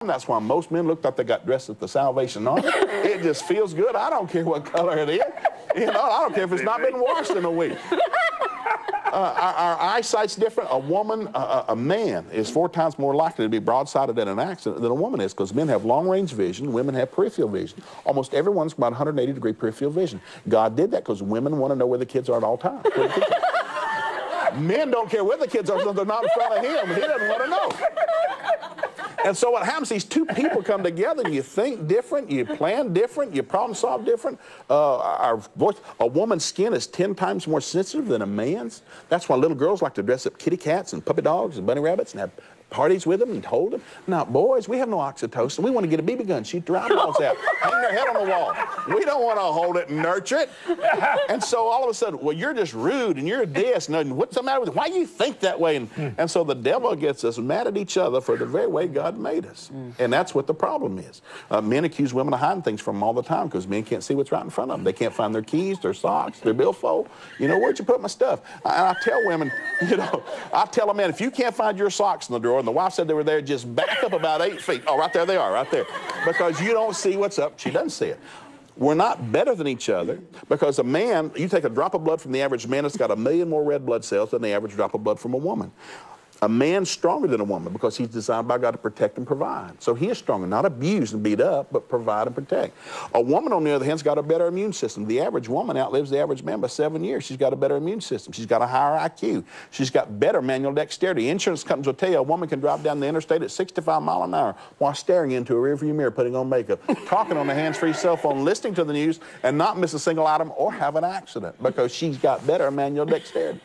That's why most men look like they got dressed at the Salvation Army. It just feels good. I don't care what color it is. You know, I don't care if it's not been washed in a week. Our eyesight's different. A man is 4 times more likely to be broadsided in an accident than a woman is, because men have long-range vision, women have peripheral vision. Almost everyone's about 180-degree peripheral vision. God did that because women want to know where the kids are at all times. Men don't care where the kids are, so they're not in front of him. He doesn't want to know. And so what happens, these two people come together, and you think different, you plan different, you problem solve different. A woman's skin is 10 times more sensitive than a man's. That's why little girls like to dress up kitty cats and puppy dogs and bunny rabbits and have parties with them and hold them. Now, boys, we have no oxytocin. We want to get a BB gun, shoot their eyeballs out, hang their head on the wall. We don't want to hold it and nurture it. And so all of a sudden, well, you're just rude and you're this. And what's the matter with you? Why do you think that way? And so the devil gets us mad at each other for the very way God made us. And that's what the problem is. Men accuse women of hiding things from them all the time because men can't see what's right in front of them. They can't find their keys, their socks, their billfold. You know, where'd you put my stuff? And I tell women, you know, I tell a man, if you can't find your socks in the drawer, and the wife said they were there, just back up about 8 feet. Oh, right there they are, right there. Because you don't see what's up. She doesn't see it. We're not better than each other, because a man, you take a drop of blood from the average man, it's got 1 million more red blood cells than the average drop of blood from a woman. A man's stronger than a woman because he's designed by God to protect and provide. So he is stronger, not abuse and beat up, but provide and protect. A woman, on the other hand, has got a better immune system. The average woman outlives the average man by 7 years. She's got a better immune system. She's got a higher IQ. She's got better manual dexterity. Insurance companies will tell you a woman can drive down the interstate at 65 miles an hour while staring into a rearview mirror, putting on makeup, talking on a hands-free cell phone, listening to the news, and not miss a single item or have an accident because she's got better manual dexterity.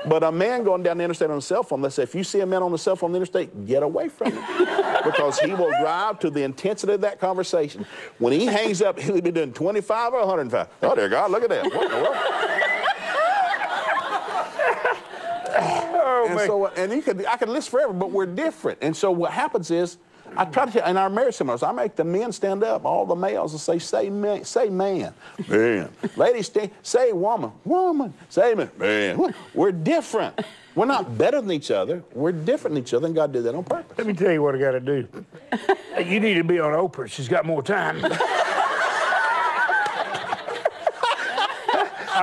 But a man going down the interstate on a cell phone, let's say, if you see a man on the cell phone on the interstate, get away from him. Because he will drive to the intensity of that conversation. When he hangs up, he'll be doing 25 or 105. Oh, dear God, look at that. What in the world? Oh, and so, I could list forever, but we're different. And so what happens is, I try to, in our marriage seminars, I make the men stand up, all the males, and say man, man. Ladies, say woman, woman, say man. We're different. We're not better than each other. We're different than each other, and God did that on purpose. Let me tell you what I got to do. You need to be on Oprah. She's got more time. I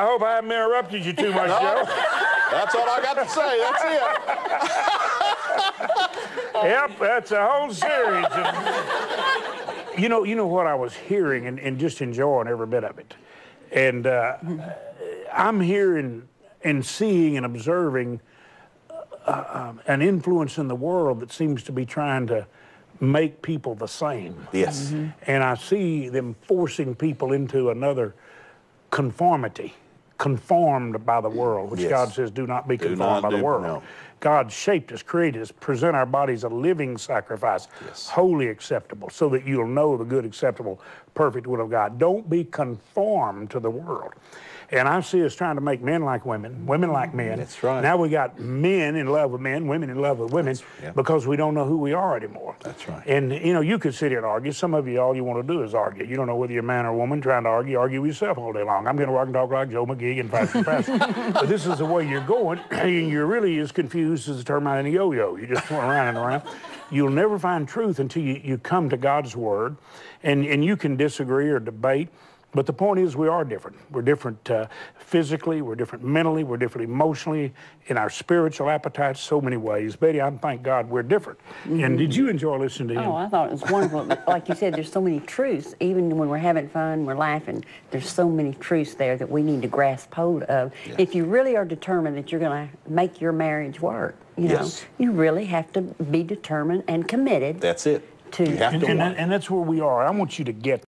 hope I haven't interrupted you too much, Joe. That's all I got to say. That's it. Yep, that's a whole series. You know what I was hearing and just enjoying every bit of it. And I'm hearing and seeing and observing an influence in the world that seems to be trying to make people the same. Yes. And I see them forcing people into another conformity, conformed by the world, which God says, do not be conformed by the world. No. God shaped us, created us, present our bodies a living sacrifice, wholly acceptable, so that you'll know the good, acceptable, perfect will of God. Don't be conformed to the world. And I see us trying to make men like women, women like men. That's right. Now we got men in love with men, women in love with women, because we don't know who we are anymore. That's right. And, you know, you could sit here and argue. Some of you, all you want to do is argue. You don't know whether you're a man or a woman trying to argue with yourself all day long. I'm going to rock and talk like Joe McGee and Pastor. But this is the way you're going, and you're really as confused as a termite in a yo-yo. You just going around and around. You'll never find truth until you come to God's Word, and you can disagree or debate. But the point is, we are different. We're different physically, we're different mentally, we're different emotionally, in our spiritual appetites, so many ways. Betty, I thank God we're different. And did you enjoy listening to him? Oh, I thought it was wonderful. Like you said, there's so many truths. Even when we're having fun, we're laughing, there's so many truths there that we need to grasp hold of. If you really are determined that you're going to make your marriage work, you know, you really have to be determined and committed. That's it. To and that's where we are. I want you to get